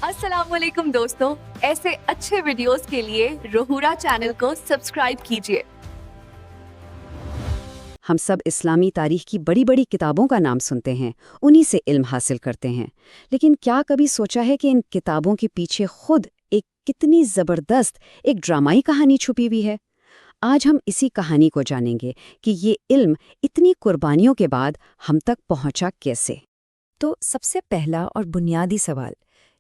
अस्सलाम वालेकुम दोस्तों, ऐसे अच्छे वीडियोस के लिए रोहूरा चैनल को सब्सक्राइब कीजिए। हम सब इस्लामी तारीख की बड़ी बड़ी किताबों का नाम सुनते हैं, उन्हीं से इल्म हासिल करते हैं। लेकिन क्या कभी सोचा है कि इन किताबों के पीछे खुद एक कितनी ज़बरदस्त एक ड्रामाई कहानी छुपी हुई है? आज हम इसी कहानी को जानेंगे कि ये इल्म इतनी कुर्बानियों के बाद हम तक पहुंचा कैसे। तो सबसे पहला और बुनियादी सवाल,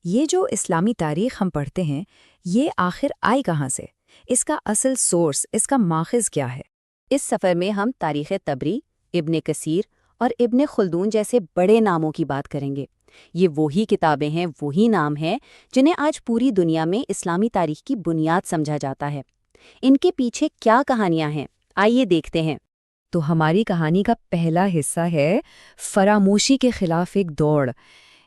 ये जो इस्लामी तारीख हम पढ़ते हैं, ये आखिर आई कहाँ से? इसका असल सोर्स, इसका माखिज क्या है? इस सफ़र में हम तारीख़ तबरी, इब्न कसीर और इब्न खुल्दून जैसे बड़े नामों की बात करेंगे। ये वही किताबें हैं, वही नाम हैं जिन्हें आज पूरी दुनिया में इस्लामी तारीख की बुनियाद समझा जाता है। इनके पीछे क्या कहानियां हैं, आइए देखते हैं। तो हमारी कहानी का पहला हिस्सा है फरामोशी के खिलाफ एक दौड़।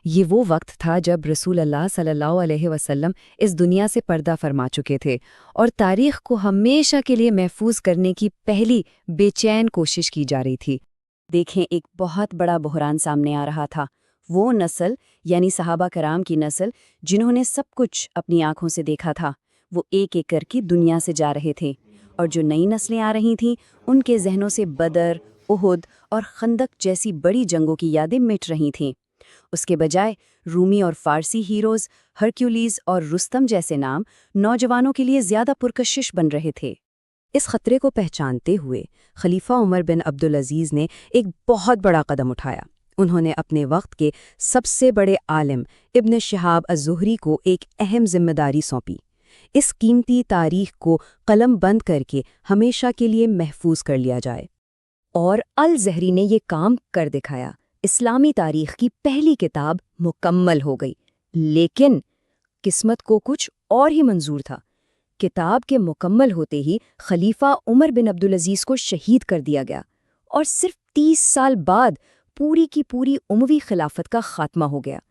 ये वो वक्त था जब रसूल अल्लाह सल्लल्लाहु अलैहि वसल्लम इस दुनिया से पर्दा फरमा चुके थे और तारीख को हमेशा के लिए महफूज करने की पहली बेचैन कोशिश की जा रही थी। देखें, एक बहुत बड़ा बहरान सामने आ रहा था। वो नस्ल यानी सहाबा कराम की नस्ल जिन्होंने सब कुछ अपनी आंखों से देखा था, वो एक एक करके दुनिया से जा रहे थे। और जो नई नस्लें आ रही थीं, उनके जहनों से बदर, उहुद और खंदक जैसी बड़ी जंगों की यादें मिट रही थीं। उसके बजाय रूमी और फारसी हीरोज़, हरक्यूलीज और रुस्तम जैसे नाम नौजवानों के लिए ज़्यादा पुरकशिश बन रहे थे। इस खतरे को पहचानते हुए खलीफा उमर बिन अब्दुल अजीज़ ने एक बहुत बड़ा कदम उठाया। उन्होंने अपने वक्त के सबसे बड़े आलिम इब्न शिहाब अज़्ज़ुहरी को एक अहम जिम्मेदारी सौंपी। इस कीमती तारीख को कलम बंद करके हमेशा के लिए महफूज कर लिया जाए। और अल-ज़हरी ने ये काम कर दिखाया। इस्लामी तारीख की पहली किताब मुकम्मल हो गई। लेकिन किस्मत को कुछ और ही मंजूर था। किताब के मुकम्मल होते ही खलीफा उमर बिन अब्दुल अजीज़ को शहीद कर दिया गया और सिर्फ 30 साल बाद पूरी की पूरी उमवी खिलाफत का खात्मा हो गया।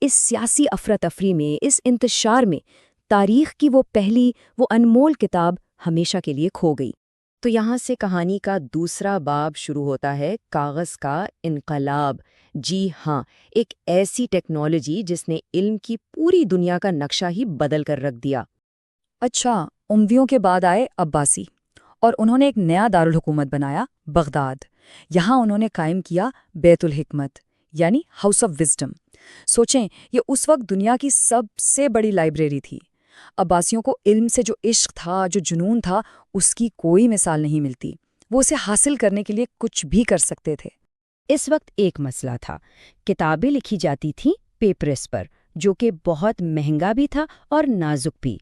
इस सियासी अफरा-तफरी में, इस इंतशार में तारीख की वो पहली, वो अनमोल किताब हमेशा के लिए खो गई। तो यहाँ से कहानी का दूसरा बाब शुरू होता है, कागज़ का इनकलाब। जी हाँ, एक ऐसी टेक्नोलॉजी जिसने इल्म की पूरी दुनिया का नक्शा ही बदल कर रख दिया। अच्छा, उमवियों के बाद आए अब्बासी और उन्होंने एक नया दारुल हुकूमत बनाया, बगदाद। यहाँ उन्होंने कायम किया बैतुल हिकमत यानी हाउस ऑफ विजडम। सोचें, ये उस वक्त दुनिया की सबसे बड़ी लाइब्रेरी थी। अब्बासियों को इल्म से जो इश्क था, जो जुनून था, उसकी कोई मिसाल नहीं मिलती। वो उसे हासिल करने के लिए कुछ भी कर सकते थे। इस वक्त एक मसला था, किताबें लिखी जाती थीं पेपरस पर, जो कि बहुत महंगा भी था और नाजुक भी।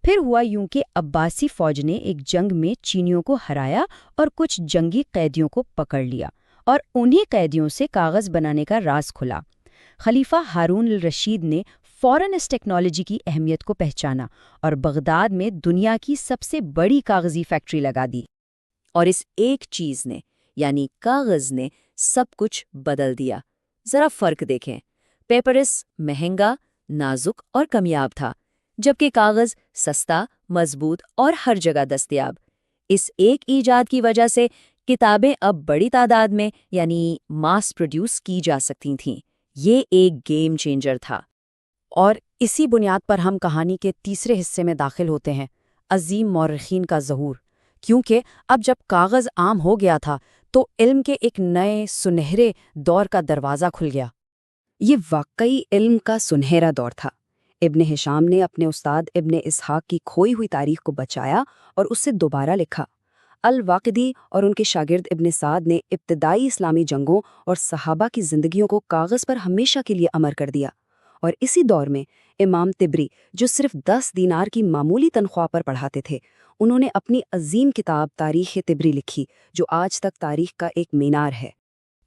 फिर हुआ यूं कि अब्बासी फौज ने एक जंग में चीनियों को हराया और कुछ जंगी कैदियों को पकड़ लिया और उन्हीं कैदियों से कागज़ बनाने का राज खुला। खलीफा हारून अल रशीद ने फौरन इस टेक्नोलॉजी की अहमियत को पहचाना और बगदाद में दुनिया की सबसे बड़ी कागज़ी फैक्ट्री लगा दी। और इस एक चीज़ ने, यानी कागज़ ने, सब कुछ बदल दिया। ज़रा फ़र्क देखें, पेपरस महंगा, नाजुक और कमयाब था, जबकि कागज़ सस्ता, मजबूत और हर जगह दस्तयाब। इस एक ईजाद की वजह से किताबें अब बड़ी तादाद में यानी मास प्रोड्यूस की जा सकती थीं। ये एक गेम चेंजर था। और इसी बुनियाद पर हम कहानी के तीसरे हिस्से में दाखिल होते हैं, अजीम मौरखीन का ज़हूर। क्योंकि अब जब कागज़ आम हो गया था तो इल्म के एक नए सुनहरे दौर का दरवाज़ा खुल गया। ये वाकई इल्म का सुनहरा दौर था। इब्न हिशाम ने अपने उस्ताद इब्न इसहाक की खोई हुई तारीख को बचाया और उससे दोबारा लिखा। अल-वाक़िदी और उनके शागिर्द इब्न साद ने इब्तिदाई इस्लामी जंगों और सहाबा की ज़िंदगियों को कागज़ पर हमेशा के लिए अमर कर दिया। और इसी दौर में इमाम तिबरी, जो सिर्फ 10 दीनार की मामूली तनख्वाह पर पढ़ाते थे, उन्होंने अपनी अजीम किताब तारीख़ तिबरी लिखी, जो आज तक तारीख़ का एक मीनार है।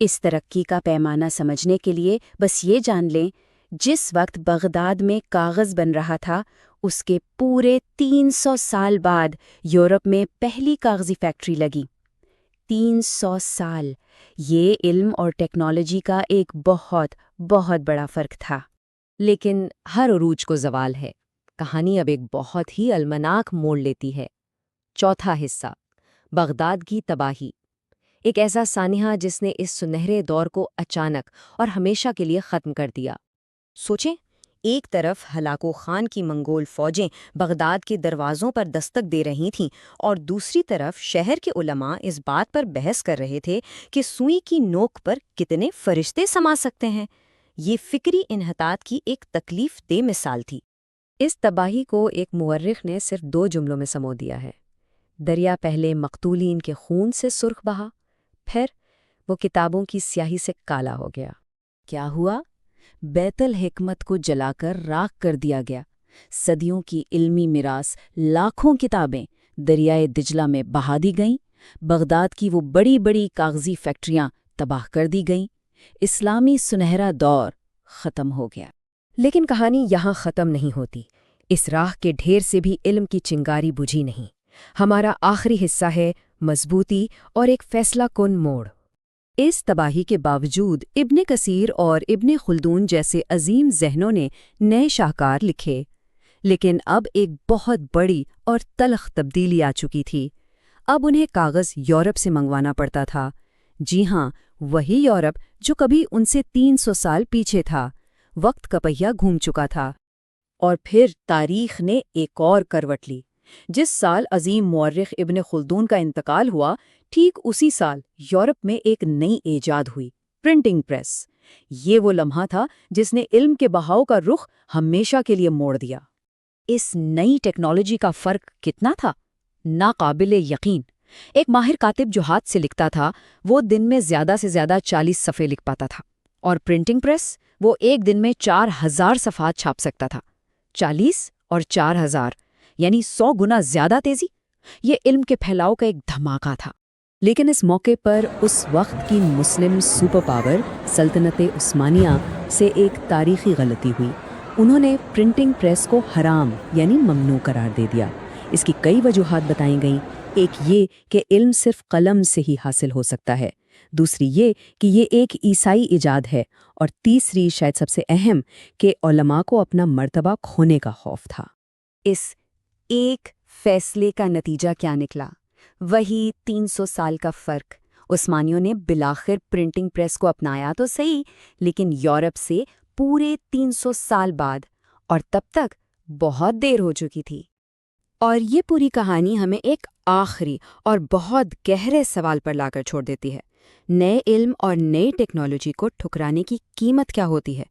इस तरक्की का पैमाना समझने के लिए बस ये जान लें, जिस वक्त बगदाद में कागज़ बन रहा था, उसके पूरे 300 साल बाद यूरोप में पहली कागज़ी फैक्ट्री लगी। 300 साल, ये इल्म और टेक्नोलॉजी का एक बहुत बहुत बड़ा फ़र्क था। लेकिन हर उरूज को ज़वाल है। कहानी अब एक बहुत ही अलमनाक मोड़ लेती है। चौथा हिस्सा, बगदाद की तबाही। एक ऐसा सानिहा जिसने इस सुनहरे दौर को अचानक और हमेशा के लिए ख़त्म कर दिया। सोचें, ایک طرف ہلاکو خان کی منگول فوجیں بغداد کے دروازوں پر دستک دے رہی تھیں اور دوسری طرف شہر کے علماء اس بات پر بحث کر رہے تھے کہ سوئی کی نوک پر کتنے فرشتے سما سکتے ہیں۔ یہ فکری انحطاط کی ایک تکلیف دہ مثال تھی۔ اس تباہی کو ایک مورخ نے صرف 2 جملوں میں سمو دیا ہے۔ دریا پہلے مقتولین کے خون سے سرخ بہا، پھر وہ کتابوں کی سیاہی سے کالا ہو گیا۔ کیا ہوا؟ بیت الحکمت کو جلا کر راکھ کر دیا گیا۔ صدیوں کی علمی میراث، لاکھوں کتابیں دریائے دجلہ میں بہا دی گئیں۔ بغداد کی وہ بڑی بڑی کاغذی فیکٹریاں تباہ کر دی گئیں۔ اسلامی سنہرا دور ختم ہو گیا۔ لیکن کہانی یہاں ختم نہیں ہوتی۔ اس راہ کے ڈھیر سے بھی علم کی چنگاری بجھی نہیں۔ ہمارا آخری حصہ ہے مضبوطی اور ایک فیصلہ کن موڑ۔ اس تباہی کے باوجود ابن کثیر اور ابن خلدون جیسے عظیم ذہنوں نے نئے شاہکار لکھے، لیکن اب ایک بہت بڑی اور تلخ تبدیلی آ چکی تھی۔ اب انہیں کاغذ یورپ سے منگوانا پڑتا تھا۔ جی ہاں، وہی یورپ جو کبھی ان سے 300 سال پیچھے تھا۔ وقت کا پہیہ گھوم چکا تھا۔ اور پھر تاریخ نے ایک اور کروٹ لی۔ جس سال عظیم مورخ ابن خلدون کا انتقال ہوا، ٹھیک اسی سال یورپ میں ایک نئی ایجاد ہوئی، پرنٹنگ پریس۔ یہ وہ لمحہ تھا جس نے علم کے بہاؤ کا رخ ہمیشہ کے لیے موڑ دیا۔ اس نئی ٹیکنالوجی کا فرق کتنا تھا؟ ناقابل یقین۔ ایک ماہر کاتب جو ہاتھ سے لکھتا تھا، وہ دن میں زیادہ سے زیادہ 40 صفحے لکھ پاتا تھا، اور پرنٹنگ پریس وہ ایک دن میں 4000 صفحات چھاپ سکتا تھا۔ 40 اور 4000 یعنی 100 گنا زیادہ تیزی۔ یہ علم کے پھیلاؤ کا ایک دھماکہ تھا۔ لیکن اس موقع پر اس وقت کی مسلم سپر پاور سلطنت عثمانیہ سے ایک تاریخی غلطی ہوئی۔ انہوں نے پرنٹنگ پریس کو حرام یعنی ممنوع قرار دے دیا۔ اس کی کئی وجوہات بتائیں گئیں۔ ایک یہ کہ علم صرف قلم سے ہی حاصل ہو سکتا ہے، دوسری یہ کہ یہ ایک عیسائی ایجاد ہے، اور تیسری شاید سب سے اہم کہ علماء کو اپنا مرتبہ کھونے کا خوف تھا۔ اس ایک فیصلے کا نتیجہ کیا نکلا؟ وہی 300 سال کا فرق۔ عثمانیوں نے بالآخر پرنٹنگ پریس کو اپنایا تو صحیح، لیکن یورپ سے پورے 300 سال بعد، اور تب تک بہت دیر ہو چکی تھی۔ اور یہ پوری کہانی ہمیں ایک آخری اور بہت گہرے سوال پر لا کر چھوڑ دیتی ہے۔ نئے علم اور نئی ٹیکنالوجی کو ٹھکرانے کی قیمت کیا ہوتی ہے؟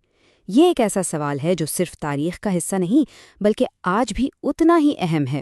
یہ ایک ایسا سوال ہے جو صرف تاریخ کا حصہ نہیں بلکہ آج بھی اتنا ہی اہم ہے۔